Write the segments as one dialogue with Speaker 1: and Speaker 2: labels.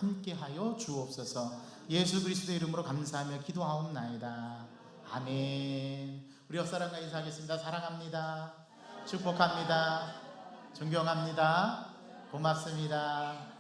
Speaker 1: 함께하여 주옵소서. 예수 그리스도의 이름으로 감사하며 기도하옵나이다. 아멘. 우리 옆사람과 인사하겠습니다. 사랑합니다. 축복합니다. 존경합니다. 고맙습니다.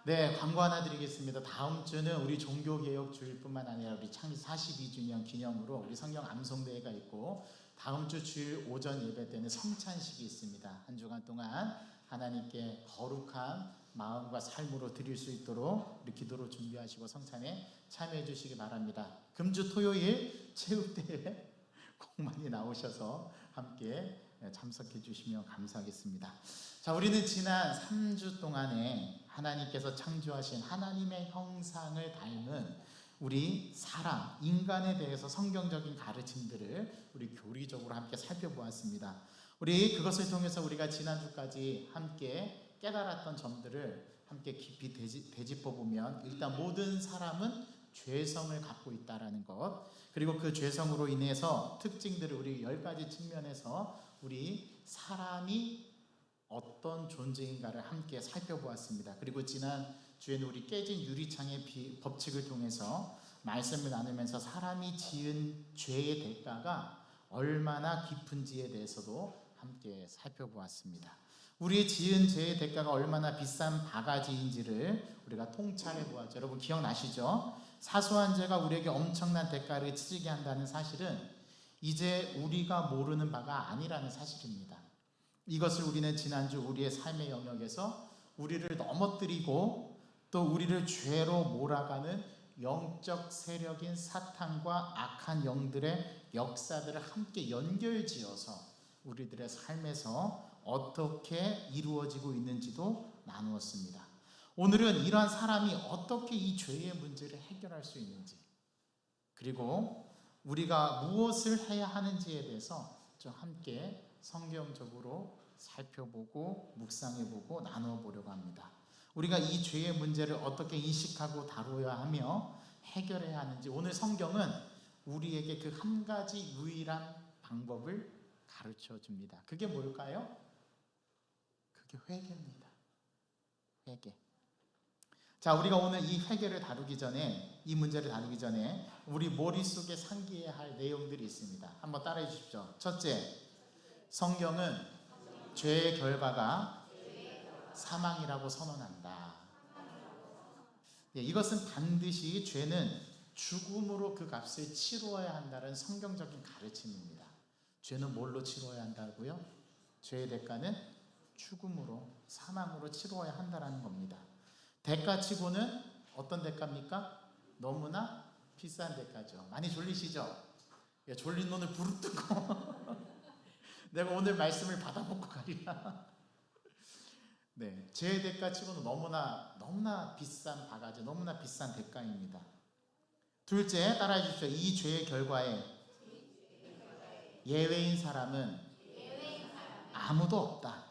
Speaker 1: 네, 광고 하나 드리겠습니다. 다음 주는 우리 종교개혁 주일뿐만 아니라 우리 창립 42주년 기념으로 우리 성경 암송대회가 있고, 다음 주 주일 오전 예배 때는 성찬식이 있습니다. 한 주간 동안 하나님께 거룩한 마음과 삶으로 드릴 수 있도록 우리 기도로 준비하시고 성찬에 참여해 주시기 바랍니다. 금주 토요일 체육대회 꼭 많이 나오셔서 함께 참석해 주시면 감사하겠습니다. 자, 우리는 지난 3주 동안에 하나님께서 창조하신 하나님의 형상을 닮은 우리 사람, 인간에 대해서 성경적인 가르침들을 우리 교리적으로 함께 살펴보았습니다. 우리 그것을 통해서 우리가 지난주까지 함께 깨달았던 점들을 함께 깊이 되짚어 보면, 일단 모든 사람은 죄성을 갖고 있다라는 것, 그리고 그 죄성으로 인해서 특징들을 우리 10가지 측면에서 우리 사람이 어떤 존재인가를 함께 살펴보았습니다. 그리고 지난 주에는 우리 깨진 유리창의 법칙을 통해서 말씀을 나누면서 사람이 지은 죄의 대가가 얼마나 깊은지에 대해서도 함께 살펴보았습니다. 우리 지은 죄의 대가가 얼마나 비싼 바가지인지를 우리가 통찰해 보았죠. 여러분 기억나시죠? 사소한 죄가 우리에게 엄청난 대가를 치르게 한다는 사실은 이제 우리가 모르는 바가 아니라는 사실입니다. 이것을 우리는 지난주 우리의 삶의 영역에서 우리를 넘어뜨리고 또 우리를 죄로 몰아가는 영적 세력인 사탄과 악한 영들의 역사들을 함께 연결지어서 우리들의 삶에서 어떻게 이루어지고 있는지도 나누었습니다. 오늘은 이러한 사람이 어떻게 이 죄의 문제를 해결할 수 있는지, 그리고 우리가 무엇을 해야 하는지에 대해서 좀 함께 성경적으로 살펴보고 묵상해보고 나누어 보려고 합니다. 우리가 이 죄의 문제를 어떻게 인식하고 다루어야 하며 해결해야 하는지, 오늘 성경은 우리에게 그 한 가지 유일한 방법을 가르쳐 줍니다. 그게 뭘까요? 그게 회개입니다. 회개. 자, 우리가 오늘 이 회개를 다루기 전에, 이 문제를 다루기 전에 우리 머릿속에 상기해야 할 내용들이 있습니다. 한번 따라해 주십시오. 첫째, 성경은 죄의 결과가 사망이라고 선언한다. 네, 이것은 반드시 죄는 죽음으로 그 값을 치루어야 한다는 성경적인 가르침입니다. 죄는 뭘로 치루어야 한다고요? 죄의 대가는 죽음으로, 사망으로 치루어야 한다는 겁니다. 대가치고는 어떤 대가입니까? 너무나 비싼 대가죠. 많이 졸리시죠? 예, 졸린 눈을 부릅뜨고 내가 오늘 말씀을 받아먹고 가리라. 네, 죄의 대가치고는 너무나 비싼 바가지, 너무나 비싼 대가입니다. 둘째, 따라해 주십시오. 이 죄의 결과에 예외인 사람은 아무도 없다.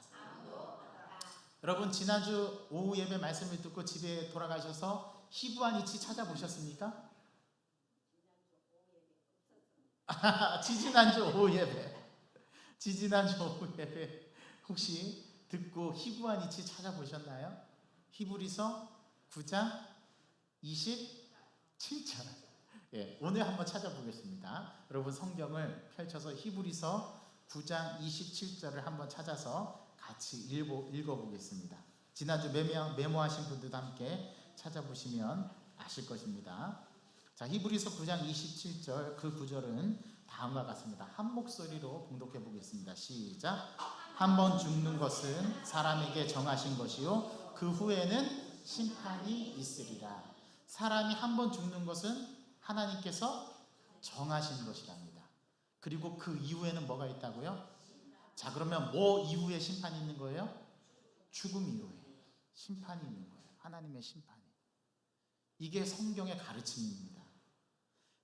Speaker 1: 여러분, 지난주 오후 예배 말씀을 듣고 집에 돌아가셔서 히브안 이치 찾아보셨습니까? 지지난주 오후 예배 혹시 듣고 히브안 이치 찾아보셨나요? 히브리서 9장 27절. 예, 오늘 한번 찾아보겠습니다. 여러분 성경을 펼쳐서 히브리서 9장 27절을 한번 찾아서 같이 읽어보겠습니다. 지난주 메모하신 분들도 함께 찾아보시면 아실 것입니다. 자, 히브리서 9장 27절, 그 구절은 다음과 같습니다. 한 목소리로 봉독해 보겠습니다. 시작. 한 번 죽는 것은 사람에게 정하신 것이요 그 후에는 심판이 있으리라. 사람이 한 번 죽는 것은 하나님께서 정하신 것이랍니다. 그리고 그 이후에는 뭐가 있다고요? 자, 그러면 뭐 이후에 심판이 있는 거예요? 죽음 이후에 심판이 있는 거예요. 하나님의 심판이. 이게 성경의 가르침입니다.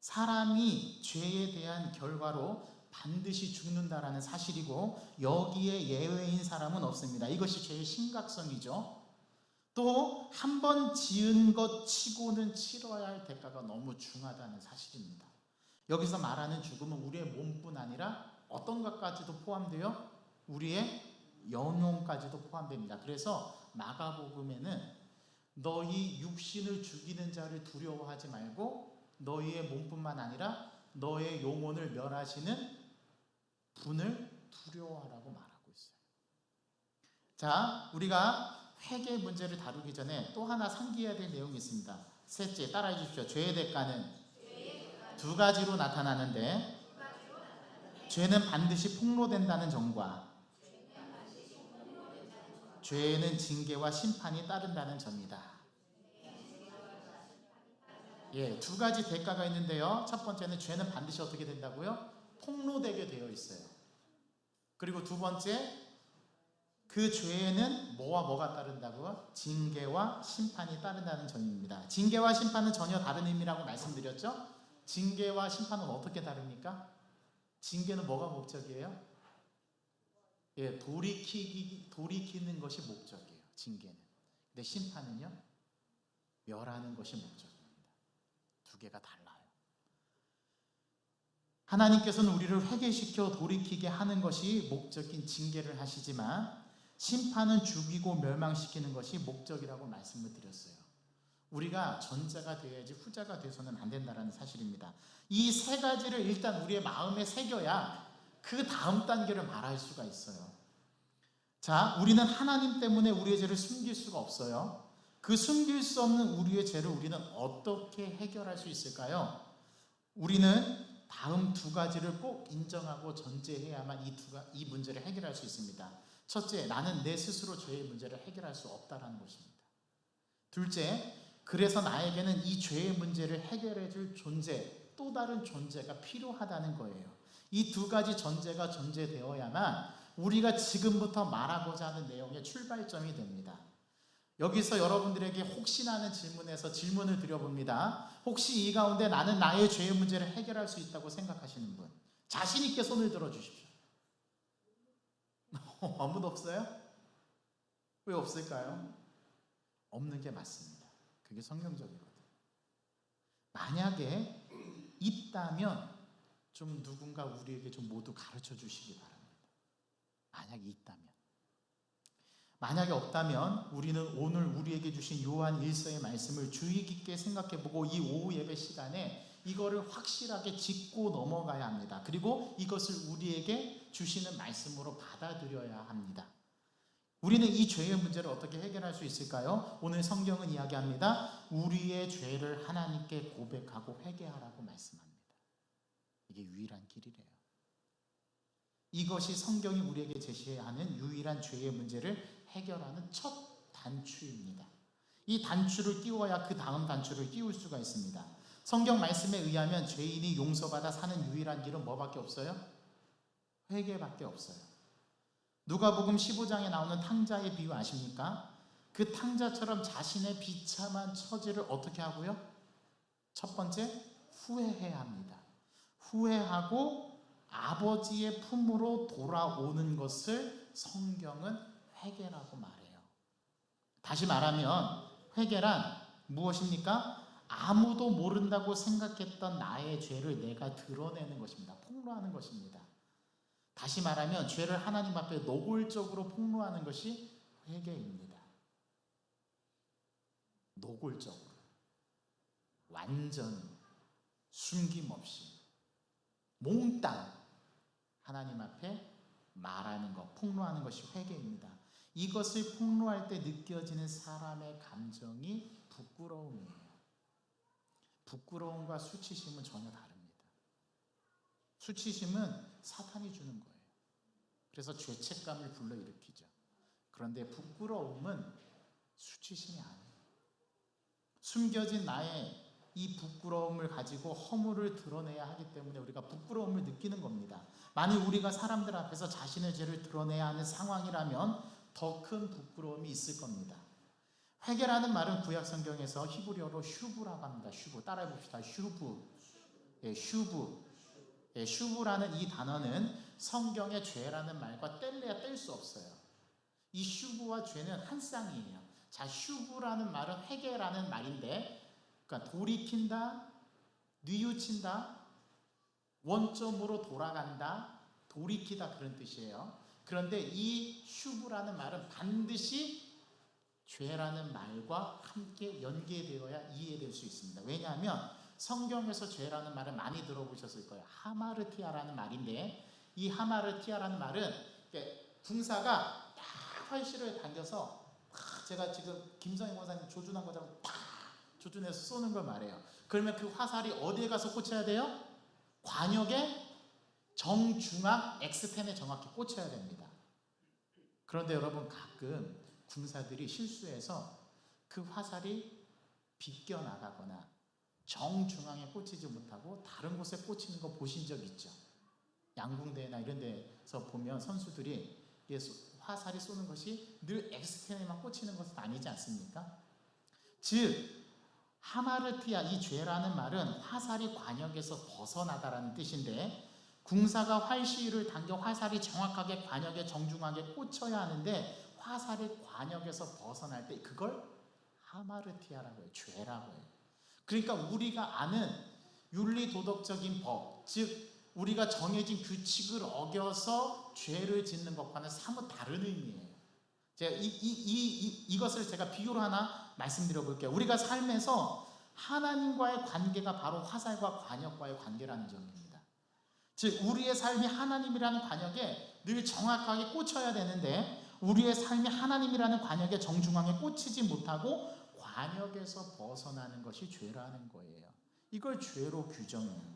Speaker 1: 사람이 죄에 대한 결과로 반드시 죽는다라는 사실이고, 여기에 예외인 사람은 없습니다. 이것이 죄의 심각성이죠. 또 한 번 지은 것 치고는 치러야 할 대가가 너무 중하다는 사실입니다. 여기서 말하는 죽음은 우리의 몸뿐 아니라 어떤 것까지도 포함되어 우리의 영혼까지도 포함됩니다. 그래서 마가복음에는 너희 육신을 죽이는 자를 두려워하지 말고 너희의 몸뿐만 아니라 너의 영혼을 멸하시는 분을 두려워하라고 말하고 있어요. 자, 우리가 회개 문제를 다루기 전에 또 하나 상기해야 될 내용이 있습니다. 셋째, 따라해 주십시오. 죄의 대가는 두 가지로 나타나는데 죄는 반드시 폭로된다는 점과 죄에는 징계와 심판이 따른다는 점이다. 예, 두 가지 대가가 있는데요. 첫 번째는 죄는 반드시 어떻게 된다고요? 폭로되게 되어 있어요. 그리고 두 번째, 그 죄에는 뭐가 따른다고요? 징계와 심판이 따른다는 점입니다. 징계와 심판은 전혀 다른 의미라고 말씀드렸죠? 징계와 심판은 어떻게 다릅니까? 징계는 뭐가 목적이에요? 예, 돌이키는 것이 목적이에요. 징계는. 근데 심판은요, 멸하는 것이 목적입니다. 두 개가 달라요. 하나님께서는 우리를 회개시켜 돌이키게 하는 것이 목적인 징계를 하시지만 심판은 죽이고 멸망시키는 것이 목적이라고 말씀을 드렸어요. 우리가 전자가 되어야지 후자가 돼서는 안 된다는 사실입니다. 이 세 가지를 일단 우리의 마음에 새겨야 그 다음 단계를 말할 수가 있어요. 자, 우리는 하나님 때문에 우리의 죄를 숨길 수가 없어요. 그 숨길 수 없는 우리의 죄를 우리는 어떻게 해결할 수 있을까요? 우리는 다음 두 가지를 꼭 인정하고 전제해야만 이 문제를 해결할 수 있습니다. 첫째, 나는 내 스스로 죄의 문제를 해결할 수 없다는 것입니다. 둘째, 그래서 나에게는 이 죄의 문제를 해결해 줄 존재, 또 다른 존재가 필요하다는 거예요. 이 두 가지 전제가 전제되어야만 우리가 지금부터 말하고자 하는 내용의 출발점이 됩니다. 여기서 여러분들에게 혹시나 하는 질문에서 질문을 드려봅니다. 혹시 이 가운데 나는 나의 죄의 문제를 해결할 수 있다고 생각하시는 분, 자신 있게 손을 들어주십시오. 아무도 없어요? 왜 없을까요? 없는 게 맞습니다. 그게 성경적이거든요. 만약에 있다면 좀 누군가 우리에게 좀 모두 가르쳐 주시기 바랍니다. 만약에 있다면. 만약에 없다면 우리는 오늘 우리에게 주신 요한 1서의 말씀을 주의 깊게 생각해보고 이 오후 예배 시간에 이거를 확실하게 짚고 넘어가야 합니다. 그리고 이것을 우리에게 주시는 말씀으로 받아들여야 합니다. 우리는 이 죄의 문제를 어떻게 해결할 수 있을까요? 오늘 성경은 이야기합니다. 우리의 죄를 하나님께 고백하고 회개하라고 말씀합니다. 이게 유일한 길이래요. 이것이 성경이 우리에게 제시해야 하는 유일한 죄의 문제를 해결하는 첫 단추입니다. 이 단추를 끼워야 그 다음 단추를 끼울 수가 있습니다. 성경 말씀에 의하면 죄인이 용서받아 사는 유일한 길은 뭐밖에 없어요? 회개밖에 없어요. 누가복음 15장에 나오는 탕자의 비유 아십니까? 그 탕자처럼 자신의 비참한 처지를 어떻게 하고요? 첫 번째, 후회해야 합니다. 후회하고 아버지의 품으로 돌아오는 것을 성경은 회개라고 말해요. 다시 말하면 회개란 무엇입니까? 아무도 모른다고 생각했던 나의 죄를 내가 드러내는 것입니다. 폭로하는 것입니다. 다시 말하면 죄를 하나님 앞에 노골적으로 폭로하는 것이 회개입니다. 노골적으로, 완전 숨김없이 몽땅 하나님 앞에 말하는 것, 폭로하는 것이 회개입니다. 이것을 폭로할 때 느껴지는 사람의 감정이 부끄러움이에요. 부끄러움과 수치심은 전혀 다릅니다. 수치심은 사탄이 주는 거예요. 그래서 죄책감을 불러일으키죠. 그런데 부끄러움은 수치심이 아니에요. 숨겨진 나의 이 부끄러움을 가지고 허물을 드러내야 하기 때문에 우리가 부끄러움을 느끼는 겁니다. 만일 우리가 사람들 앞에서 자신의 죄를 드러내야 하는 상황이라면 더 큰 부끄러움이 있을 겁니다. 회개라는 말은 구약 성경에서 히브리어로 슈브라고 합니다. 슈브. 따라해 봅시다. 슈브. 예, 슈브. 예, 슈브라는 이 단어는 성경의 죄라는 말과 뗄래야 뗄 수 없어요. 이 슈브와 죄는 한 쌍이에요. 자, 슈브라는 말은 회개라는 말인데, 그러니까 돌이킨다, 뉘우친다, 원점으로 돌아간다, 돌이키다 그런 뜻이에요. 그런데 이 슈브라는 말은 반드시 죄라는 말과 함께 연계되어야 이해될 수 있습니다. 왜냐하면 성경에서 죄라는 말을 많이 들어보셨을 거예요. 하마르티아라는 말인데, 이 하마르티아라는 말은 군사가 딱 활시를 당겨서 제가 지금 김성희 권사님 조준한 것처럼 팍 조준해서 쏘는 걸 말해요. 그러면 그 화살이 어디에 가서 꽂혀야 돼요? 관역의 정중앙 X10에 정확히 꽂혀야 됩니다. 그런데 여러분, 가끔 군사들이 실수해서 그 화살이 비껴나가거나 정중앙에 꽂히지 못하고 다른 곳에 꽂히는 거 보신 적 있죠? 양궁대회나 이런 데서 보면 선수들이 화살이 쏘는 것이 늘 X10에만 꽂히는 것은 아니지 않습니까? 즉 하마르티아, 이 죄라는 말은 화살이 관역에서 벗어나다라는 뜻인데, 군사가 활시위를 당겨 화살이 정확하게 관역의 정중앙에 꽂혀야 하는데 화살이 관역에서 벗어날 때 그걸 하마르티아라고 해요. 죄라고 해요. 그러니까 우리가 아는 윤리도덕적인 법, 즉 우리가 정해진 규칙을 어겨서 죄를 짓는 것과는 사뭇 다른 의미예요. 제가 이것을 제가 비유로 하나 말씀드려 볼게요. 우리가 삶에서 하나님과의 관계가 바로 화살과 관역과의 관계라는 점입니다. 즉 우리의 삶이 하나님이라는 관역에 늘 정확하게 꽂혀야 되는데, 우리의 삶이 하나님이라는 관역의 정중앙에 꽂히지 못하고 관역에서 벗어나는 것이 죄라는 거예요. 이걸 죄로 규정해요.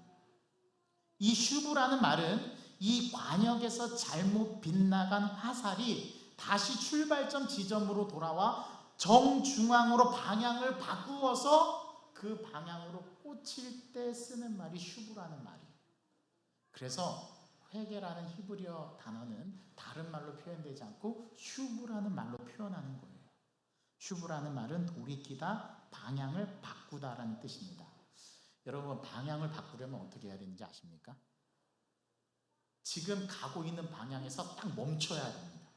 Speaker 1: 이 슈브라는 말은 이 관역에서 잘못 빗나간 화살이 다시 출발점 지점으로 돌아와 정중앙으로 방향을 바꾸어서 그 방향으로 꽂힐 때 쓰는 말이 슈브라는 말이에요. 그래서 회개라는 히브리어 단어는 다른 말로 표현되지 않고 슈브라는 말로 표현하는 거예요. 슈브라는 말은 돌이키다, 방향을 바꾸다라는 뜻입니다. 여러분, 방향을 바꾸려면 어떻게 해야 되는지 아십니까? 지금 가고 있는 방향에서 딱 멈춰야 됩니다.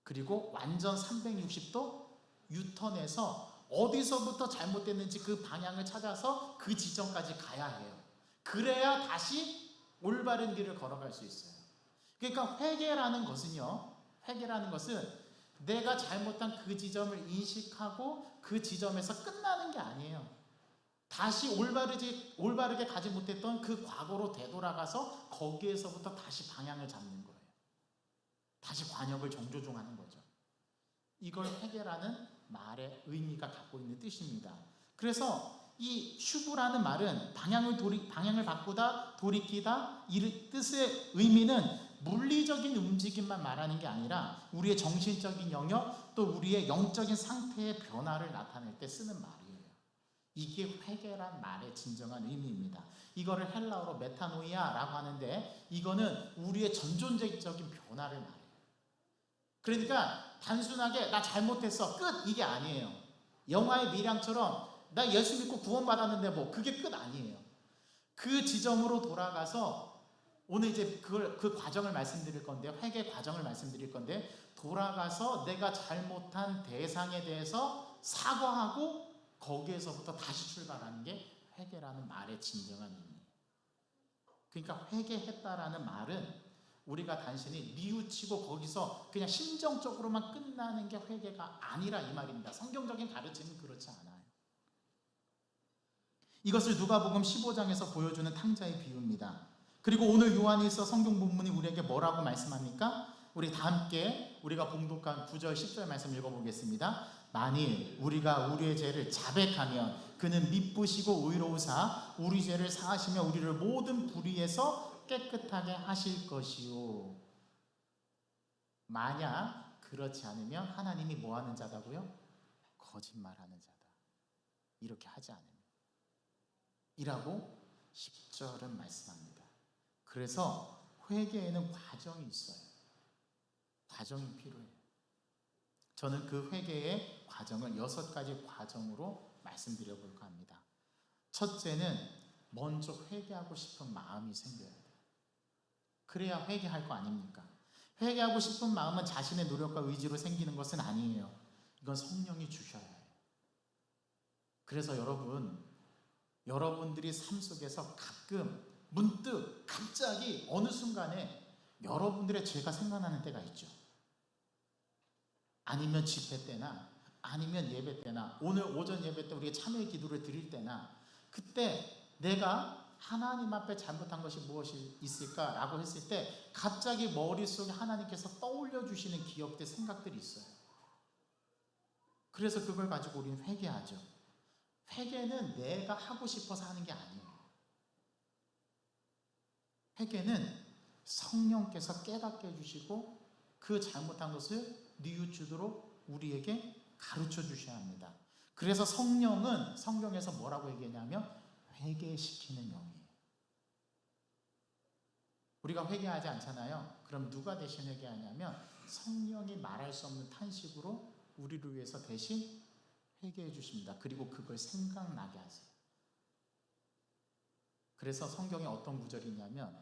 Speaker 1: 그리고 완전 360도 유턴해서 어디서부터 잘못됐는지 그 방향을 찾아서 그 지점까지 가야 해요. 그래야 다시 올바른 길을 걸어갈 수 있어요. 그러니까 회개라는 것은요, 회개라는 것은 내가 잘못한 그 지점을 인식하고 그 지점에서 끝나는 게 아니에요. 다시 올바르게 가지 못했던 그 과거로 되돌아가서 거기에서부터 다시 방향을 잡는 거예요. 다시 관역을 정조중하는 거죠. 이걸 회개라는 말의 의미가 갖고 있는 뜻입니다. 그래서 이 슈브라는 말은 방향을 바꾸다, 돌이키다, 이 뜻의 의미는 물리적인 움직임만 말하는 게 아니라 우리의 정신적인 영역, 또 우리의 영적인 상태의 변화를 나타낼 때 쓰는 말이에요. 이게 회개란 말의 진정한 의미입니다. 이거를 헬라어로 메타노이아라고 하는데, 이거는 우리의 전존적인 변화를 말해요. 그러니까 단순하게 나 잘못했어 끝, 이게 아니에요. 영화의 미량처럼 나 예수 믿고 구원받았는데 뭐 그게 끝 아니에요. 그 지점으로 돌아가서 오늘 이제 그 과정을 말씀드릴 건데, 회개 과정을 말씀드릴 건데, 돌아가서 내가 잘못한 대상에 대해서 사과하고 거기에서부터 다시 출발하는 게 회개라는 말의 진정한 의미예요. 그러니까 회개했다라는 말은 우리가 단순히 뉘우치고 거기서 그냥 심정적으로만 끝나는 게 회개가 아니라 이 말입니다. 성경적인 가르침은 그렇지 않아요. 이것을 누가복음 15장에서 보여주는 탕자의 비유입니다. 그리고 오늘 요한일서 성경 본문이 우리에게 뭐라고 말씀합니까? 우리 다 함께 우리가 봉독한 9절 10절 말씀 읽어보겠습니다. 만일 우리가 우리의 죄를 자백하면 그는 미쁘시고 의로우사 우리 죄를 사하시며 우리를 모든 불의에서 깨끗하게 하실 것이요. 만약 그렇지 않으면 하나님이 뭐하는 자다고요? 거짓말하는 자다. 이렇게 하지 않으면 이라고 10절은 말씀합니다. 그래서 회개에는 과정이 있어요. 과정이 필요해요. 저는 그 회개의 과정을 6가지 과정으로 말씀드려 볼까 합니다. 첫째는 먼저 회개하고 싶은 마음이 생겨야 돼요. 그래야 회개할 거 아닙니까? 회개하고 싶은 마음은 자신의 노력과 의지로 생기는 것은 아니에요. 이건 성령이 주셔야 해요. 그래서 여러분들이 삶 속에서 가끔 문득 갑자기 어느 순간에 여러분들의 죄가 생각나는 때가 있죠. 아니면 집회 때나 아니면 예배 때나 오늘 오전 예배 때 우리가 참여 기도를 드릴 때나 그때 내가 하나님 앞에 잘못한 것이 무엇이 있을까라고 했을 때 갑자기 머릿속에 하나님께서 떠올려 주시는 기억들, 생각들이 있어요. 그래서 그걸 가지고 우리는 회개하죠. 회개는 내가 하고 싶어서 하는 게 아니에요. 회개는 성령께서 깨닫게 해주시고 그 잘못한 것을 뉘우치도록 우리에게 가르쳐 주셔야 합니다. 그래서 성령은 성경에서 뭐라고 얘기하냐면 회개시키는 영이에요. 우리가 회개하지 않잖아요. 그럼 누가 대신 회개하냐면 성령이 말할 수 없는 탄식으로 우리를 위해서 대신 회개해 주십니다. 그리고 그걸 생각나게 하세요. 그래서 성경에 어떤 구절이 있냐면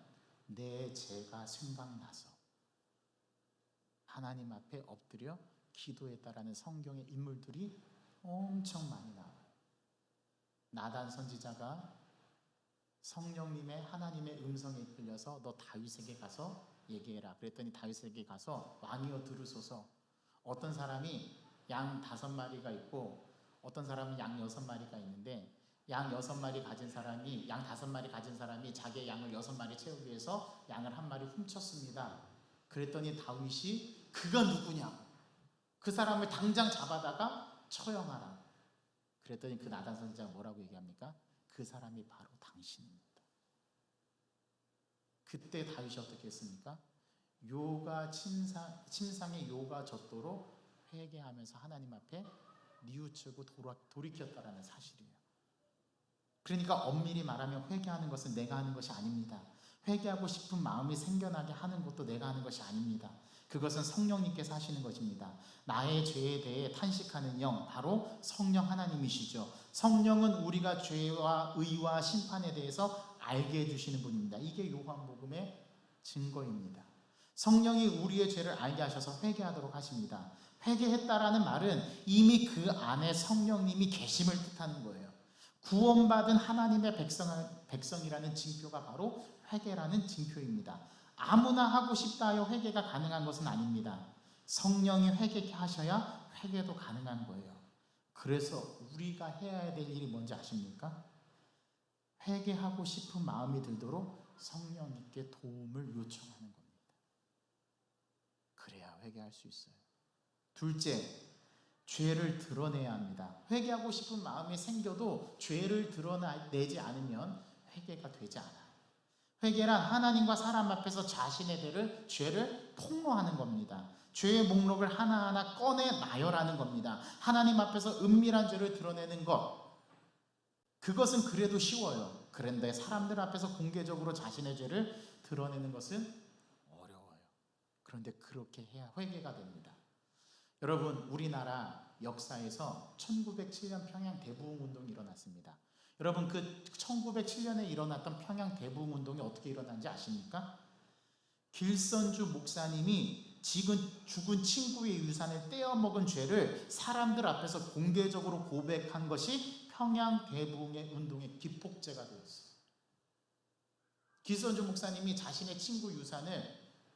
Speaker 1: 내 죄가 생각나서 하나님 앞에 엎드려 기도했다라는 성경의 인물들이 엄청 많이 나와요. 나단 선지자가 성령님의 하나님의 음성에 이끌려서 너 다윗에게 가서 얘기해라. 그랬더니 다윗에게 가서 왕이여 들으소서. 어떤 사람이 양 5마리가 있고 어떤 사람은 양 6마리가 있는데 양 6마리 가진 사람이 양 5마리 가진 사람이 자기의 양을 6마리 채우기 위해서 양을 1마리 훔쳤습니다. 그랬더니 다윗이 그가 누구냐고 그 사람을 당장 잡아다가 처형하라. 그랬더니 그 나단 선지자가 뭐라고 얘기합니까? 그 사람이 바로 당신입니다. 그때 다윗이 어떻게 했습니까? 요가 침상에 요가 젖도록 회개하면서 하나님 앞에 뉘우치고 돌이켰다라는 사실이에요. 그러니까 엄밀히 말하면 회개하는 것은 내가 하는 것이 아닙니다. 회개하고 싶은 마음이 생겨나게 하는 것도 내가 하는 것이 아닙니다. 그것은 성령님께서 하시는 것입니다. 나의 죄에 대해 탄식하는 영, 바로 성령 하나님이시죠. 성령은 우리가 죄와 의와 심판에 대해서 알게 해주시는 분입니다. 이게 요한복음의 증거입니다. 성령이 우리의 죄를 알게 하셔서 회개하도록 하십니다. 회개했다라는 말은 이미 그 안에 성령님이 계심을 뜻하는 거예요. 구원받은 하나님의 백성이라는 징표가 바로 회개라는 징표입니다. 아무나 하고 싶다 하여 회개가 가능한 것은 아닙니다. 성령이 회개케 하셔야 회개도 가능한 거예요. 그래서 우리가 해야 될 일이 뭔지 아십니까? 회개하고 싶은 마음이 들도록 성령님께 도움을 요청하는 겁니다. 그래야 회개할 수 있어요. 둘째, 죄를 드러내야 합니다. 회개하고 싶은 마음이 생겨도 죄를 드러내지 않으면 회개가 되지 않아요. 회개란 하나님과 사람 앞에서 자신의 죄를 폭로하는 겁니다. 죄의 목록을 하나하나 꺼내 나열하는 겁니다. 하나님 앞에서 은밀한 죄를 드러내는 것, 그것은 그래도 쉬워요. 그런데 사람들 앞에서 공개적으로 자신의 죄를 드러내는 것은 어려워요. 그런데 그렇게 해야 회개가 됩니다. 여러분, 우리나라 역사에서 1907년 평양 대부흥운동이 일어났습니다. 여러분, 그 1907년에 일어났던 평양 대부흥운동이 어떻게 일어난지 아십니까? 길선주 목사님이 죽은 친구의 유산을 떼어먹은 죄를 사람들 앞에서 공개적으로 고백한 것이 평양 대부흥의 운동의 기폭제가 되었어요. 길선주 목사님이 자신의 친구 유산을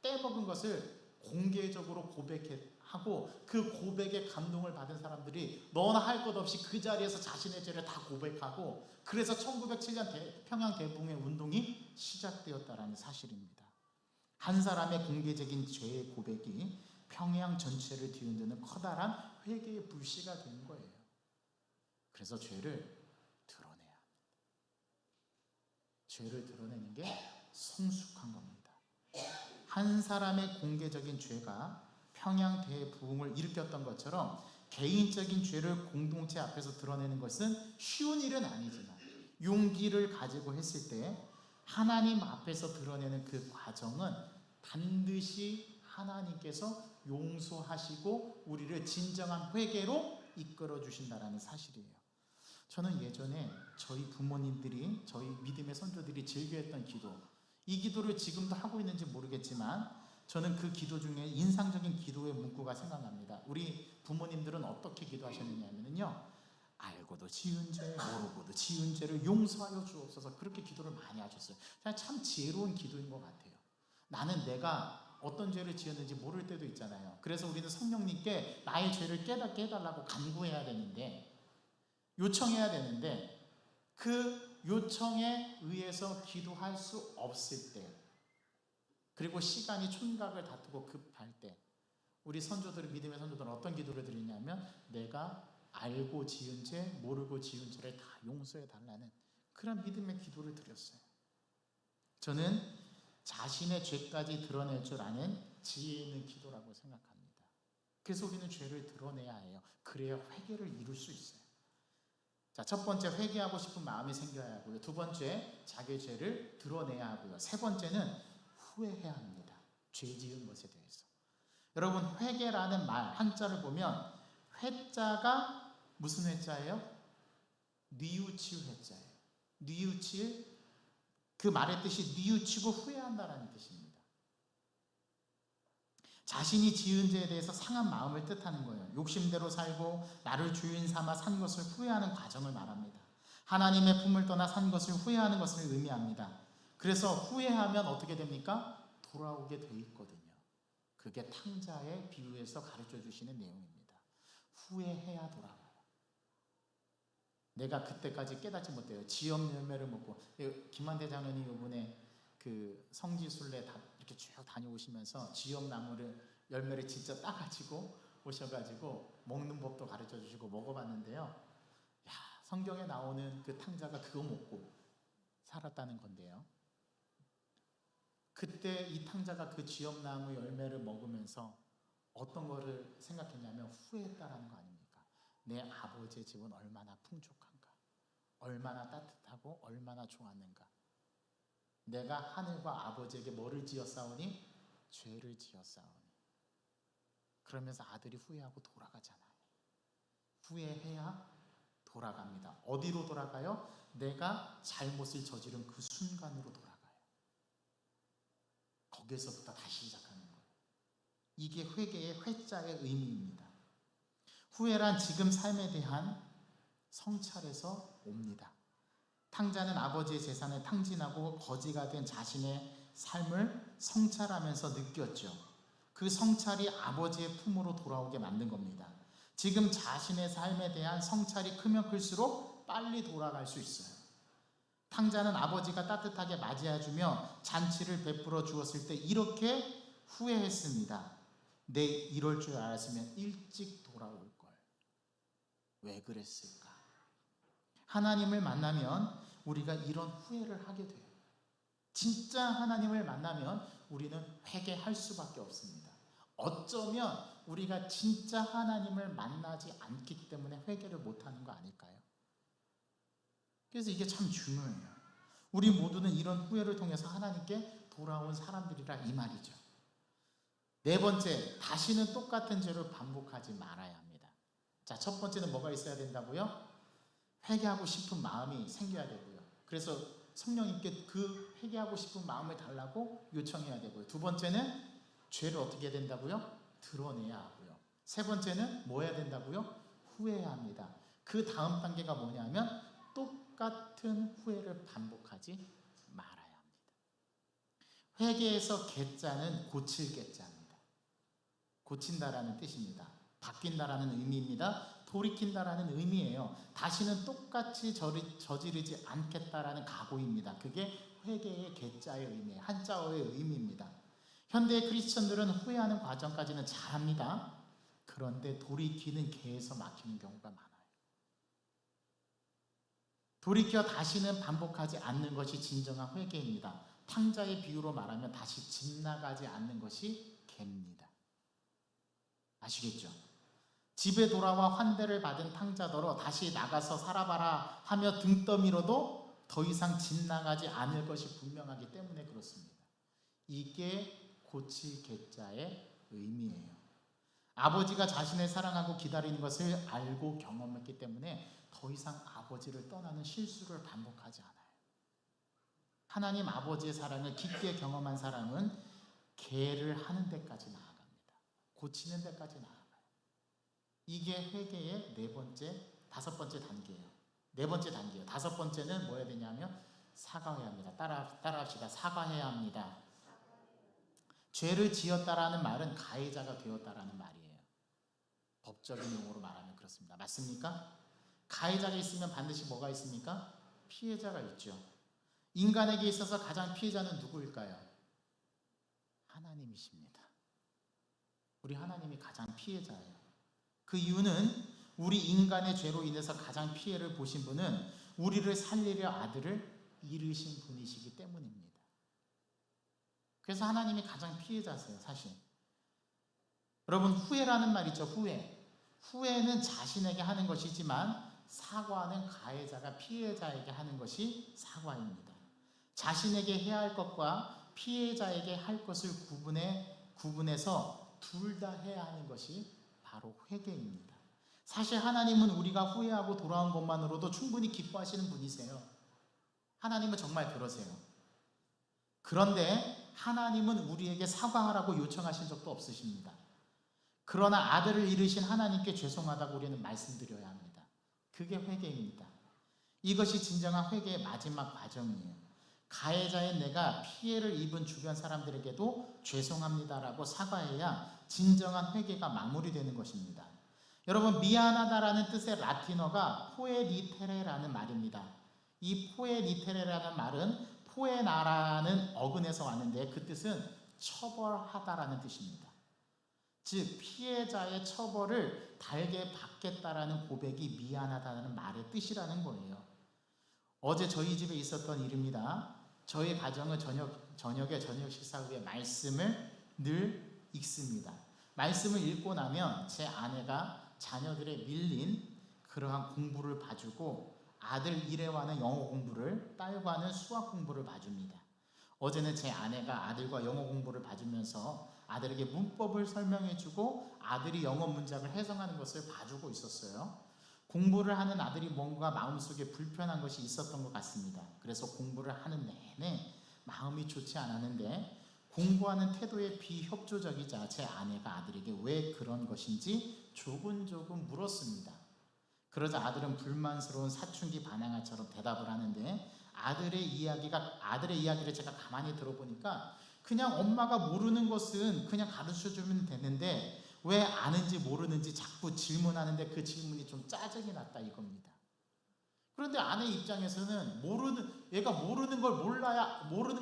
Speaker 1: 떼먹은 것을 공개적으로 고백하고 그 고백에 감동을 받은 사람들이 너나 할 것 없이 그 자리에서 자신의 죄를 다 고백하고, 그래서 1907년 평양 대부흥의 운동이 시작되었다는 사실입니다. 한 사람의 공개적인 죄의 고백이 평양 전체를 뒤흔드는 커다란 회개의 불씨가 된 거예요. 그래서 죄를 드러내야 합니다. 죄를 드러내는 게 성숙한 겁니다. 한 사람의 공개적인 죄가 평양 대부흥을 일으켰던 것처럼 개인적인 죄를 공동체 앞에서 드러내는 것은 쉬운 일은 아니지만 용기를 가지고 했을 때 하나님 앞에서 드러내는 그 과정은 반드시 하나님께서 용서하시고 우리를 진정한 회개로 이끌어 주신다는 사실이에요. 저는 예전에 저희 부모님들이, 저희 믿음의 선조들이 즐겨했던 기도, 이 기도를 지금도 하고 있는지 모르겠지만 저는 그 기도 중에 인상적인 기도의 문구가 생각납니다. 우리 부모님들은 어떻게 기도하셨느냐면요, 알고도 지은 죄, 모르고도 지은 죄를 용서하여 주옵소서, 그렇게 기도를 많이 하셨어요. 참 지혜로운 기도인 것 같아요. 나는 내가 어떤 죄를 지었는지 모를 때도 있잖아요. 그래서 우리는 성령님께 나의 죄를 깨닫게 해달라고 간구해야 되는데, 요청해야 되는데, 그 요청에 의해서 기도할 수 없을 때, 그리고 시간이 촌각을 다투고 급할 때, 우리 선조들은, 믿음의 선조들은 어떤 기도를 드리냐면, 내가 알고 지은 죄, 모르고 지은 죄를 다 용서해 달라는 그런 믿음의 기도를 드렸어요. 저는 자신의 죄까지 드러낼 줄 아는 지혜 있는 기도라고 생각합니다. 그래서 우리는 죄를 드러내야 해요. 그래야 회개를 이룰 수 있어요. 자, 첫 번째, 회개하고 싶은 마음이 생겨야 하고요. 두 번째, 자기의 죄를 드러내야 하고요. 세 번째는 후회해야 합니다. 죄 지은 것에 대해서. 여러분, 회개라는 말 한자를 보면 회자가 무슨 회자예요? 뉘우칠 회자예요. 뉘우칠, 그 말의 뜻이 뉘우치고 후회한다라는 뜻입니다. 자신이 지은 죄에 대해서 상한 마음을 뜻하는 거예요. 욕심대로 살고 나를 주인 삼아 산 것을 후회하는 과정을 말합니다. 하나님의 품을 떠나 산 것을 후회하는 것을 의미합니다. 그래서 후회하면 어떻게 됩니까? 돌아오게 돼 있거든요. 그게 탕자의 비유에서 가르쳐 주시는 내용입니다. 후회해야 돌아와요. 내가 그때까지 깨닫지 못해요. 지엄 열매를 먹고, 김한대 장로님 이번에 그 성지순례 이렇게 쭉 다녀오시면서 지엄 나무를 열매를 진짜 따가지고 오셔가지고 먹는 법도 가르쳐 주시고 먹어봤는데요. 야, 성경에 나오는 그 탕자가 그거 먹고 살았다는 건데요. 그때 이 탕자가 그 지엄나무 열매를 먹으면서 어떤 거를 생각했냐면 후회했다라는 거 아닙니까? 내 아버지의 집은 얼마나 풍족한가, 얼마나 따뜻하고 얼마나 좋았는가. 내가 하늘과 아버지에게 뭐를 지었사오니? 죄를 지었사오니. 그러면서 아들이 후회하고 돌아가잖아요. 후회해야 돌아갑니다. 어디로 돌아가요? 내가 잘못을 저지른 그 순간으로 돌아가요. 거기에서부터 다시 시작하는 거예요. 이게 회개의 회자의 의미입니다. 후회란 지금 삶에 대한 성찰에서 옵니다. 탕자는 아버지의 재산을 탕진하고 거지가 된 자신의 삶을 성찰하면서 느꼈죠. 그 성찰이 아버지의 품으로 돌아오게 만든 겁니다. 지금 자신의 삶에 대한 성찰이 크면 클수록 빨리 돌아갈 수 있어요. 탕자는 아버지가 따뜻하게 맞이해주며 잔치를 베풀어 주었을 때 이렇게 후회했습니다. 내 이럴 줄 알았으면 일찍 돌아올 걸. 왜 그랬을까? 하나님을 만나면 우리가 이런 후회를 하게 돼요. 진짜 하나님을 만나면 우리는 회개할 수밖에 없습니다. 어쩌면 우리가 진짜 하나님을 만나지 않기 때문에 회개를 못하는 거 아닐까요? 그래서 이게 참 중요해요. 우리 모두는 이런 후회를 통해서 하나님께 돌아온 사람들이라 이 말이죠. 네 번째, 다시는 똑같은 죄를 반복하지 말아야 합니다. 자, 첫 번째는 뭐가 있어야 된다고요? 회개하고 싶은 마음이 생겨야 되고요. 그래서 성령님께 그 회개하고 싶은 마음을 달라고 요청해야 되고요. 두 번째는 죄를 어떻게 해야 된다고요? 드러내야 하고요. 세 번째는 뭐 해야 된다고요? 후회해야 합니다. 그 다음 단계가 뭐냐면 똑같은 후회를 반복하지 말아야 합니다. 회개에서 개자는 고칠 개자입니다. 고친다라는 뜻입니다. 바뀐다라는 의미입니다. 돌이킨다라는 의미예요. 다시는 똑같이 저지르지 않겠다라는 각오입니다. 그게 회개의 개자의 의미예요. 한자어의 의미입니다. 현대의 크리스천들은 후회하는 과정까지는 잘합니다. 그런데 돌이키는 개에서 막히는 경우가 많아요. 돌이켜 다시는 반복하지 않는 것이 진정한 회개입니다. 탕자의 비유로 말하면 다시 집 나가지 않는 것이 개입니다. 아시겠죠? 집에 돌아와 환대를 받은 탕자더러 다시 나가서 살아봐라 하며 등 떠밀어도 더 이상 집 나가지 않을 것이 분명하기 때문에 그렇습니다. 이게 고칠 개자의 의미예요. 아버지가 자신을 사랑하고 기다리는 것을 알고 경험했기 때문에 더 이상 아버지를 떠나는 실수를 반복하지 않아요. 하나님 아버지의 사랑을 깊게 경험한 사람은 개를 하는 데까지 나아갑니다. 고치는 데까지 나아가요. 이게 회개의 다섯 번째 단계예요. 네 번째 단계예요. 다섯 번째는 뭐 해야 되냐면 사과해야 합니다. 따라합시다. 사과해야 합니다. 죄를 지었다라는 말은 가해자가 되었다라는 말이에요. 법적인 용어로 말하면 그렇습니다. 맞습니까? 가해자가 있으면 반드시 뭐가 있습니까? 피해자가 있죠. 인간에게 있어서 가장 피해자는 누구일까요? 하나님이십니다. 우리 하나님이 가장 피해자예요. 그 이유는 우리 인간의 죄로 인해서 가장 피해를 보신 분은 우리를 살리려 아들을 잃으신 분이시기 때문입니다. 그래서 하나님이 가장 피해자세요, 사실. 여러분, 후회라는 말 있죠, 후회. 후회는 자신에게 하는 것이지만 사과는 가해자가 피해자에게 하는 것이 사과입니다. 자신에게 해야 할 것과 피해자에게 할 것을 구분해서 둘 다 해야 하는 것이 바로 회개입니다. 사실 하나님은 우리가 후회하고 돌아온 것만으로도 충분히 기뻐하시는 분이세요. 하나님은 정말 그러세요. 그런데 하나님은 우리에게 사과하라고 요청하신 적도 없으십니다. 그러나 아들을 잃으신 하나님께 죄송하다고 우리는 말씀드려야 합니다. 그게 회개입니다. 이것이 진정한 회개의 마지막 과정이에요. 가해자인 내가 피해를 입은 주변 사람들에게도 죄송합니다라고 사과해야 진정한 회개가 마무리되는 것입니다. 여러분, 미안하다라는 뜻의 라틴어가 포에리테레라는 말입니다. 이 포에리테레라는 말은 포에나라는 어근에서 왔는데 그 뜻은 처벌하다라는 뜻입니다. 즉 피해자의 처벌을 달게 받겠다라는 고백이 미안하다는 말의 뜻이라는 거예요. 어제 저희 집에 있었던 일입니다. 저희 가정은 저녁에 저녁 식사 후에 말씀을 늘 읽습니다. 말씀을 읽고 나면 제 아내가 자녀들의 밀린 그러한 공부를 봐주고 아들 일회화는 영어 공부를, 딸과는 수학 공부를 봐줍니다. 어제는 제 아내가 아들과 영어 공부를 봐주면서 아들에게 문법을 설명해주고 아들이 영어 문장을 해석하는 것을 봐주고 있었어요. 공부를 하는 아들이 뭔가 마음속에 불편한 것이 있었던 것 같습니다. 그래서 공부를 하는 내내 마음이 좋지 않았는데 공부하는 태도에 비협조적이자 제 아내가 아들에게 왜 그런 것인지 조근조근 물었습니다. 그러자 아들은 불만스러운 사춘기 반항아처럼 대답을 하는데 아들의 이야기를 제가 가만히 들어보니까 그냥 엄마가 모르는 것은 그냥 가르쳐주면 되는데 왜 아는지 모르는지 자꾸 질문하는데 그 질문이 좀 짜증이 났다 이겁니다. 그런데 아내 입장에서는 얘가 모르는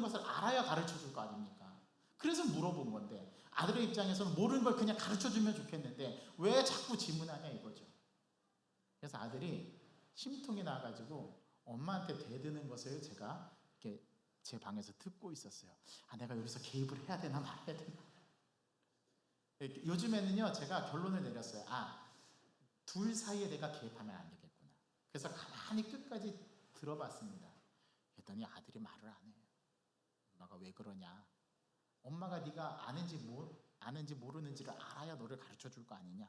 Speaker 1: 것을 알아야 가르쳐줄 거 아닙니까? 그래서 물어본 건데 아들의 입장에서는 모르는 걸 그냥 가르쳐주면 좋겠는데 왜 자꾸 질문하냐 이거죠. 그래서 아들이 심통이 나가지고 엄마한테 대드는 것을 제가 이렇게 제 방에서 듣고 있었어요. 내가 여기서 개입을 해야 되나 말아야 되나. 요즘에는요 제가 결론을 내렸어요. 둘 사이에 내가 개입하면 안 되겠구나. 그래서 가만히 끝까지 들어봤습니다. 그랬더니 아들이 말을 안 해요. 엄마가 왜 그러냐. 엄마가 네가 아는지 모르는지를 알아야 너를 가르쳐줄 거 아니냐.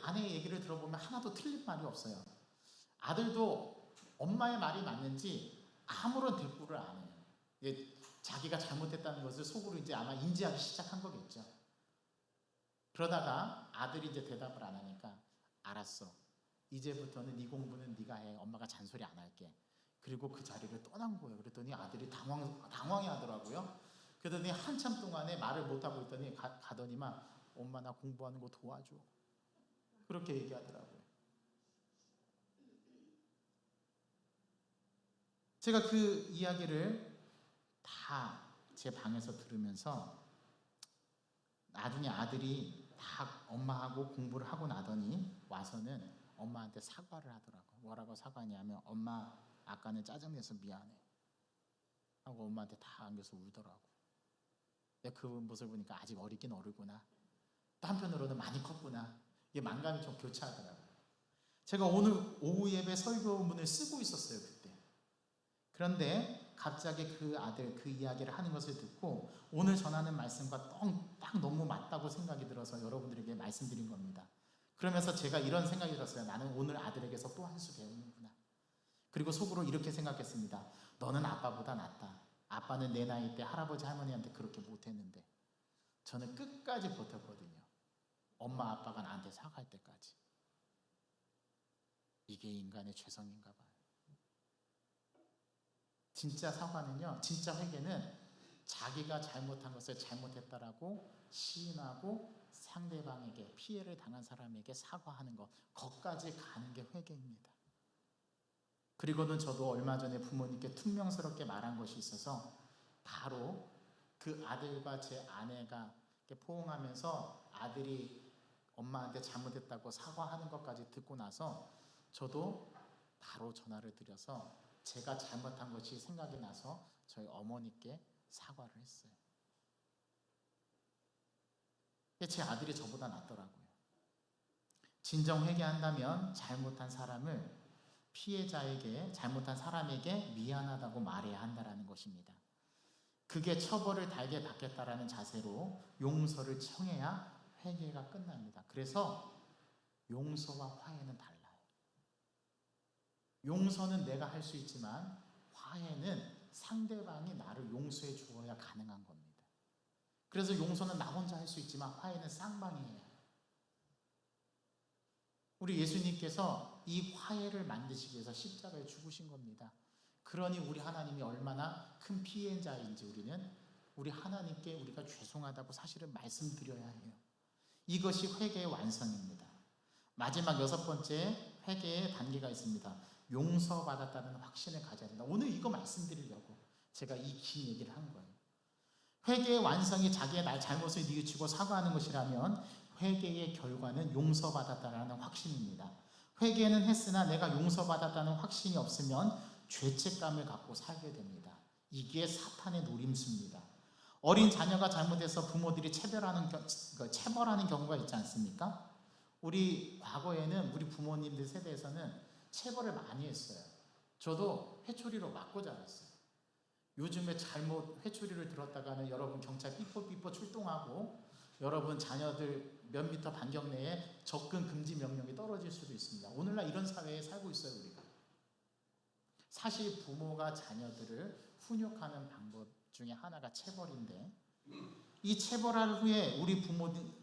Speaker 1: 아내의 얘기를 들어보면 하나도 틀린 말이 없어요. 아들도 엄마의 말이 맞는지 아무런 대꾸를 안 해요. 자기가 잘못했다는 것을 속으로 이제 아마 인지하기 시작한 거겠죠. 그러다가 아들이 이제 대답을 안 하니까 알았어. 이제부터는 네 공부는 네가 해. 엄마가 잔소리 안 할게. 그리고 그 자리를 떠난 거예요. 그랬더니 아들이 당황해 하더라고요. 그러더니 한참 동안에 말을 못하고 있더니 가더니만 엄마 나 공부하는 거 도와줘. 그렇게 얘기하더라고요. 제가 그 이야기를 다 제 방에서 들으면서 나중에 아들이 다 엄마하고 공부를 하고 나더니 와서는 엄마한테 사과를 하더라고요. 뭐라고 사과하냐면 엄마 아까는 짜증내서 미안해 하고 엄마한테 다 안겨서 울더라고. 그 모습을 보니까 아직 어리긴 어리구나. 또 한편으로는 많이 컸구나. 이게 만감이 좀 교차하더라고요. 제가 오늘 오후 예배 설교문을 쓰고 있었어요 그때. 그런데 갑자기 그 아들 그 이야기를 하는 것을 듣고 오늘 전하는 말씀과 딱 너무 맞다고 생각이 들어서 여러분들에게 말씀드린 겁니다. 그러면서 제가 이런 생각이 들었어요. 나는 오늘 아들에게서 또 한 수 배우는구나. 그리고 속으로 이렇게 생각했습니다. 너는 아빠보다 낫다. 아빠는 내 나이 때 할아버지 할머니한테 그렇게 못했는데 저는 끝까지 버텼거든요. 엄마 아빠가 나한테 사과할 때까지. 이게 인간의 죄성인가 봐요. 진짜 사과는요, 진짜 회개는 자기가 잘못한 것을 잘못했다라고 시인하고 상대방에게, 피해를 당한 사람에게 사과하는 것, 거기까지 가는 게 회개입니다. 그리고는 저도 얼마 전에 부모님께 퉁명스럽게 말한 것이 있어서 바로 그 아들과 제 아내가 포옹하면서 아들이 엄마한테 잘못했다고 사과하는 것까지 듣고 나서 저도 바로 전화를 드려서 제가 잘못한 것이 생각이 나서 저희 어머니께 사과를 했어요. 제 아들이 저보다 낫더라고요. 진정 회개한다면 잘못한 사람을, 피해자에게, 잘못한 사람에게 미안하다고 말해야 한다는 것입니다. 그게 처벌을 달게 받겠다라는 자세로 용서를 청해야 회개가 끝납니다. 그래서 용서와 화해는 달라요. 용서는 내가 할 수 있지만 화해는 상대방이 나를 용서해 주어야 가능한 겁니다. 그래서 용서는 나 혼자 할 수 있지만 화해는 쌍방이에요. 우리 예수님께서 이 화해를 만드시기 위해서 십자가에 죽으신 겁니다. 그러니 우리 하나님이 얼마나 큰 피해자인지 우리 하나님께 우리가 죄송하다고 사실은 말씀드려야 해요. 이것이 회개의 완성입니다. 마지막 6번째 회개의 단계가 있습니다. 용서받았다는 확신을 가져야 된다. 오늘 이거 말씀드리려고 제가 이 긴 얘기를 한 거예요. 회개의 완성이 자기의 잘못을 뉘우치고 사과하는 것이라면 회개의 결과는 용서받았다는 확신입니다. 회개는 했으나 내가 용서받았다는 확신이 없으면 죄책감을 갖고 살게 됩니다. 이게 사탄의 노림수입니다. 어린 자녀가 잘못해서 부모들이 체벌하는 경우가 있지 않습니까? 우리 과거에는 우리 부모님들 세대에서는 체벌을 많이 했어요. 저도 회초리로 맞고 자랐어요. 요즘에 잘못 회초리를 들었다가는 여러분 경찰 삐뽀삐뽀 출동하고 여러분 자녀들 몇 미터 반경 내에 접근 금지 명령이 떨어질 수도 있습니다. 오늘날 이런 사회에 살고 있어요, 우리가. 사실 부모가 자녀들을 훈육하는 방법 중에 하나가 체벌인데, 이 체벌할 후에 우리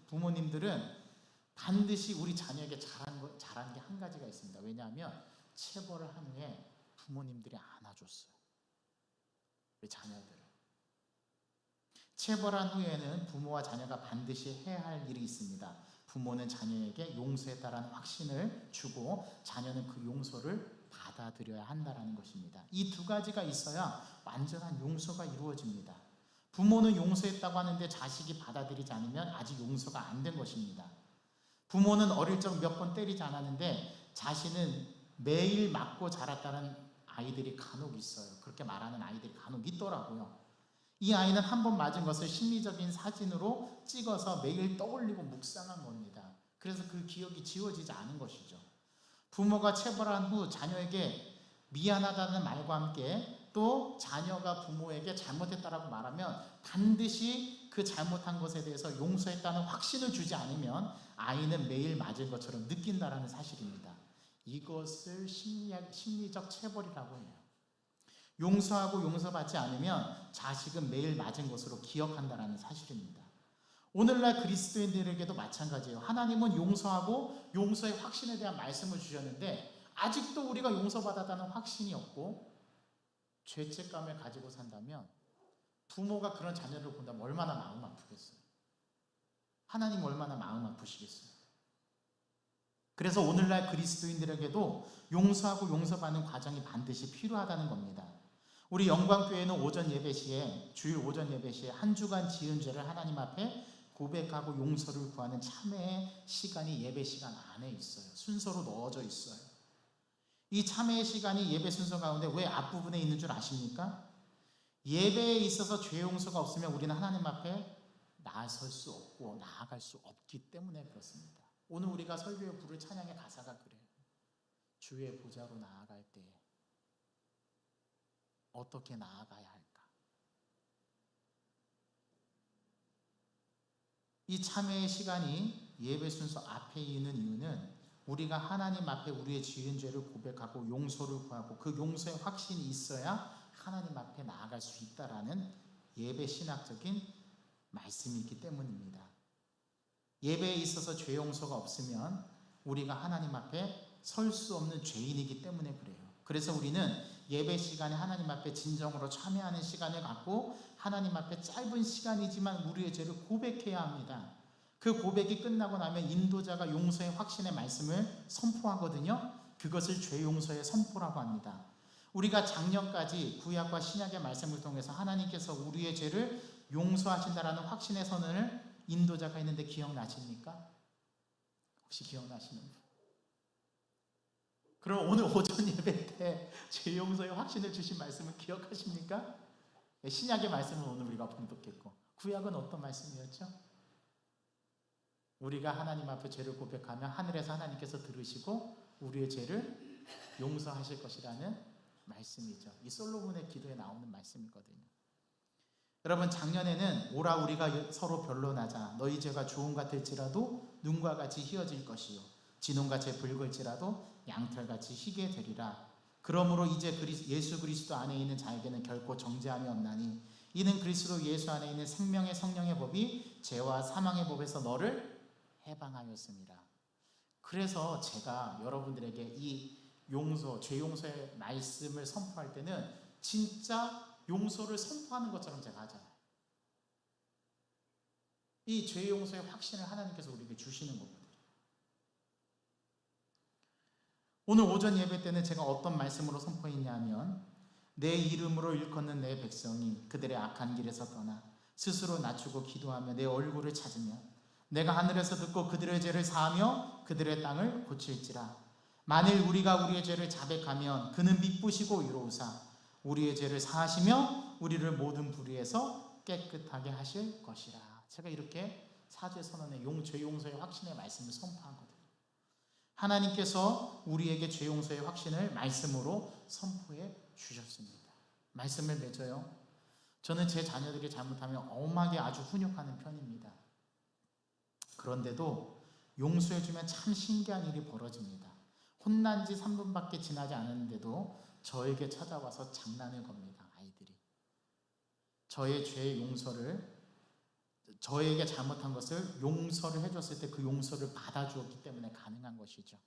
Speaker 1: 부모님들은 반드시 우리 자녀에게 잘한 게 한 가지가 있습니다. 왜냐하면 체벌을 한 후에 부모님들이 안아줬어요. 우리 자녀들을. 체벌한 후에는 부모와 자녀가 반드시 해야 할 일이 있습니다. 부모는 자녀에게 용서했다라는 확신을 주고 자녀는 그 용서를 받아들여야 한다는 것입니다. 이 두 가지가 있어야 완전한 용서가 이루어집니다. 부모는 용서했다고 하는데 자식이 받아들이지 않으면 아직 용서가 안 된 것입니다. 부모는 어릴 적 몇 번 때리지 않았는데 자신은 매일 맞고 자랐다는 아이들이 간혹 있어요. 그렇게 말하는 아이들이 간혹 있더라고요. 이 아이는 한 번 맞은 것을 심리적인 사진으로 찍어서 매일 떠올리고 묵상한 겁니다. 그래서 그 기억이 지워지지 않은 것이죠. 부모가 체벌한 후 자녀에게 미안하다는 말과 함께 또 자녀가 부모에게 잘못했다라고 말하면 반드시 그 잘못한 것에 대해서 용서했다는 확신을 주지 않으면 아이는 매일 맞은 것처럼 느낀다라는 사실입니다. 이것을 심리적 체벌이라고 해요. 용서하고 용서받지 않으면 자식은 매일 맞은 것으로 기억한다는 사실입니다. 오늘날 그리스도인들에게도 마찬가지예요. 하나님은 용서하고 용서의 확신에 대한 말씀을 주셨는데 아직도 우리가 용서받았다는 확신이 없고 죄책감을 가지고 산다면 부모가 그런 자녀를 본다면 얼마나 마음 아프겠어요. 하나님 얼마나 마음 아프시겠어요. 그래서 오늘날 그리스도인들에게도 용서하고 용서받는 과정이 반드시 필요하다는 겁니다. 우리 영광교회는 오전 예배 시에, 주일 오전 예배 시에 한 주간 지은 죄를 하나님 앞에 고백하고 용서를 구하는 참회의 시간이 예배 시간 안에 있어요. 순서로 넣어져 있어요. 이 참회의 시간이 예배 순서 가운데 왜 앞부분에 있는 줄 아십니까? 예배에 있어서 죄 용서가 없으면 우리는 하나님 앞에 나설 수 없고 나아갈 수 없기 때문에 그렇습니다. 오늘 우리가 설교에 부를 찬양의 가사가 그래요. 주의 보좌로 나아갈 때 어떻게 나아가야 할까? 이 참회의 시간이 예배 순서 앞에 있는 이유는 우리가 하나님 앞에 우리의 지은 죄를 고백하고 용서를 구하고 그 용서의 확신이 있어야 하나님 앞에 나아갈 수 있다라는 예배 신학적인 말씀이 있기 때문입니다. 예배에 있어서 죄 용서가 없으면 우리가 하나님 앞에 설 수 없는 죄인이기 때문에 그래요. 그래서 우리는 예배 시간에 하나님 앞에 진정으로 참여하는 시간을 갖고 하나님 앞에 짧은 시간이지만 우리의 죄를 고백해야 합니다. 그 고백이 끝나고 나면 인도자가 용서의 확신의 말씀을 선포하거든요. 그것을 죄 용서의 선포라고 합니다. 우리가 작년까지 구약과 신약의 말씀을 통해서 하나님께서 우리의 죄를 용서하신다라는 확신의 선언을 인도자가 했는데 기억나십니까? 혹시 기억나시는 분? 그럼 오늘 오전 예배 때 죄 용서의 확신을 주신 말씀을 기억하십니까? 신약의 말씀은 오늘 우리가 봉독했고, 구약은 어떤 말씀이었죠? 우리가 하나님 앞에 죄를 고백하면 하늘에서 하나님께서 들으시고 우리의 죄를 용서하실 것이라는 말씀이죠. 이 솔로몬의 기도에 나오는 말씀이거든요. 여러분, 작년에는 오라 우리가 서로 변론하자. 너희 죄가 주홍 같을지라도 눈과 같이 희어질 것이요 진홍같이 붉을지라도 양털같이 희게 되리라. 그러므로 이제 예수 그리스도 안에 있는 자에게는 결코 정죄함이 없나니 이는 그리스도 예수 안에 있는 생명의 성령의 법이 죄와 사망의 법에서 너를 해방하였습니다. 그래서 제가 여러분들에게 이 용서, 죄 용서의 말씀을 선포할 때는 진짜 용서를 선포하는 것처럼 제가 하잖아요. 이 죄 용서의 확신을 하나님께서 우리에게 주시는 거거든요. 오늘 오전 예배 때는 제가 어떤 말씀으로 선포했냐면, 내 이름으로 일컫는 내 백성이 그들의 악한 길에서 떠나 스스로 낮추고 기도하며 내 얼굴을 찾으며 내가 하늘에서 듣고 그들의 죄를 사하며 그들의 땅을 고칠지라. 만일 우리가 우리의 죄를 자백하면 그는 미쁘시고 이로우사 우리의 죄를 사하시며 우리를 모든 불의에서 깨끗하게 하실 것이라. 제가 이렇게 사죄 선언의 죄 용서의 확신의 말씀을 선포하거든요. 하나님께서 우리에게 죄 용서의 확신을 말씀으로 선포해 주셨습니다. 말씀을 맺어요. 저는 제 자녀들이 잘못하면 엄하게 아주 훈육하는 편입니다. 그런데도 용서해주면 참 신기한 일이 벌어집니다. 혼난 지 3분밖에 지나지 않았는데도 저에게 찾아와서 장난을 겁니다. 아이들이 저의 죄 용서를, 저에게 잘못한 것을 용서를 해줬을 때 그 용서를 받아주었기 때문에 가능한 것이죠.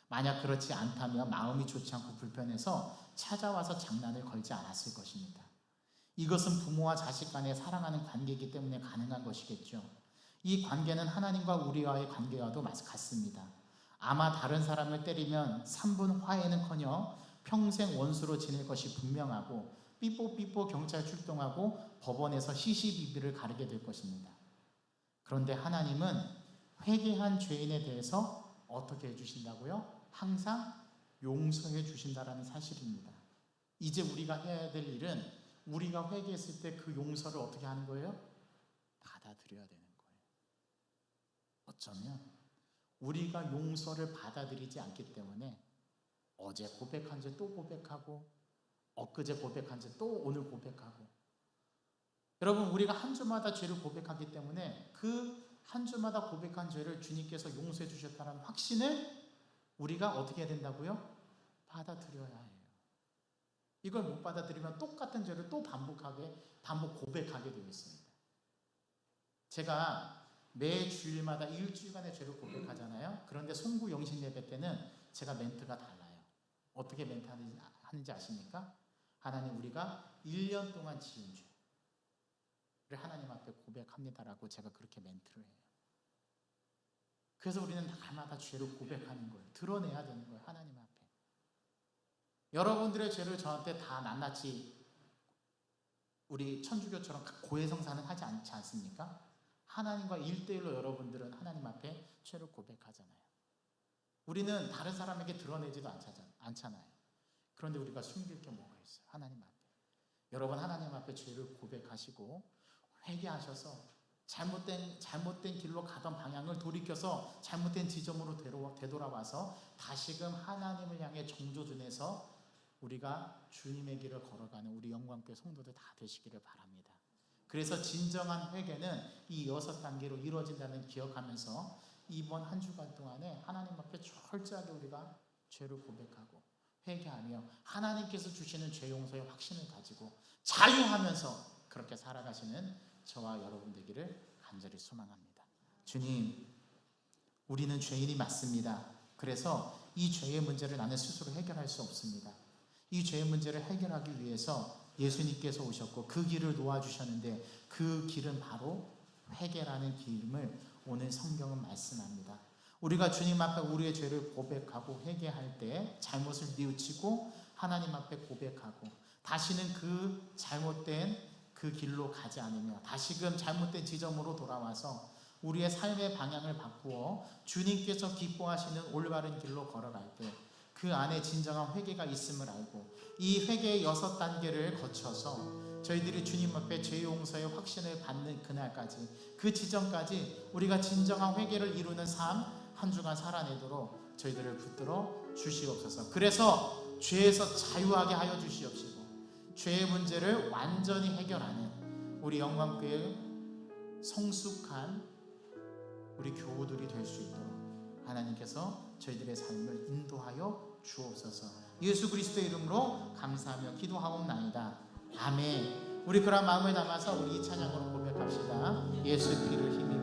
Speaker 1: 만약 그렇지 않다면 마음이 좋지 않고 불편해서 찾아와서 장난을 걸지 않았을 것입니다. 이것은 부모와 자식 간의 사랑하는 관계이기 때문에 가능한 것이겠죠. 이 관계는 하나님과 우리와의 관계와도 같습니다. 아마 다른 사람을 때리면 3분 화해는커녕 평생 원수로 지낼 것이 분명하고 삐뽀삐뽀 경찰 출동하고 법원에서 시시비비를 가르게 될 것입니다. 그런데 하나님은 회개한 죄인에 대해서 어떻게 해주신다고요? 항상 용서해 주신다라는 사실입니다. 이제 우리가 해야 될 일은 우리가 회개했을 때 그 용서를 어떻게 하는 거예요? 받아들여야 되는 거예요. 어쩌면 우리가 용서를 받아들이지 않기 때문에 어제 고백한 죄 또 고백하고 엊그제 고백한 죄 또 오늘 고백하고, 여러분, 우리가 한 주마다 죄를 고백하기 때문에 그 한 주마다 고백한 죄를 주님께서 용서해 주셨다는 확신을 우리가 어떻게 해야 된다고요? 받아들여야 해요. 이걸 못 받아들이면 똑같은 죄를 또 반복 고백하게 되어 있습니다. 제가 매 주일마다 일주일간의 죄를 고백하잖아요. 그런데 송구 영신 예배 때는 제가 멘트가 달라요. 어떻게 멘트 하는지 아십니까? 하나님, 우리가 1년 동안 지은 죄를 하나님 앞에 고백합니다라고 제가 그렇게 멘트를 해요. 그래서 우리는 날마다 죄를 고백하는 거예요. 드러내야 되는 거예요, 하나님 앞에. 여러분들의 죄를 저한테 다 낱낱이 우리 천주교처럼 고해성사는 하지 않지 않습니까? 하나님과 1대1로 여러분들은 하나님 앞에 죄를 고백하잖아요. 우리는 다른 사람에게 드러내지도 않잖아요. 그런데 우리가 숨길 게 뭐가 있어요? 하나님 앞에. 여러분, 하나님 앞에 죄를 고백하시고 회개하셔서 잘못된 길로 가던 방향을 돌이켜서 잘못된 지점으로 되돌아와서 다시금 하나님을 향해 정조준해서 우리가 주님의 길을 걸어가는 우리 영광교회 성도들 다 되시기를 바랍니다. 그래서 진정한 회개는 이 6단계로 이루어진다는 기억하면서 이번 한 주간 동안에 하나님 앞에 철저하게 우리가 죄를 고백하고 회개하며 하나님께서 주시는 죄 용서의 확신을 가지고 자유하면서 그렇게 살아가시는 저와 여러분 되기를 간절히 소망합니다. 주님, 우리는 죄인이 맞습니다. 그래서 이 죄의 문제를 나는 스스로 해결할 수 없습니다. 이 죄의 문제를 해결하기 위해서 예수님께서 오셨고 그 길을 놓아주셨는데 그 길은 바로 회개라는 길임을 오늘 성경은 말씀합니다. 우리가 주님 앞에 우리의 죄를 고백하고 회개할 때 잘못을 뉘우치고 하나님 앞에 고백하고 다시는 그 잘못된 그 길로 가지 않으며 다시금 잘못된 지점으로 돌아와서 우리의 삶의 방향을 바꾸어 주님께서 기뻐하시는 올바른 길로 걸어갈 때 그 안에 진정한 회개가 있음을 알고 이 회개의 6단계를 거쳐서 저희들이 주님 앞에 죄 용서의 확신을 받는 그날까지 그 지점까지 우리가 진정한 회개를 이루는 삶 한 주간 살아내도록 저희들을 붙들어 주시옵소서. 그래서 죄에서 자유하게 하여 주시옵시고 죄의 문제를 완전히 해결하는 우리 영광교회 성숙한 우리 교우들이 될 수 있도록 하나님께서 저희들의 삶을 인도하여 주옵소서. 예수 그리스도의 이름으로 감사하며 기도하옵나이다. 아멘. 우리 그런 마음을 담아서 우리 이 찬양으로 고백합시다. 예수 피를 힘입어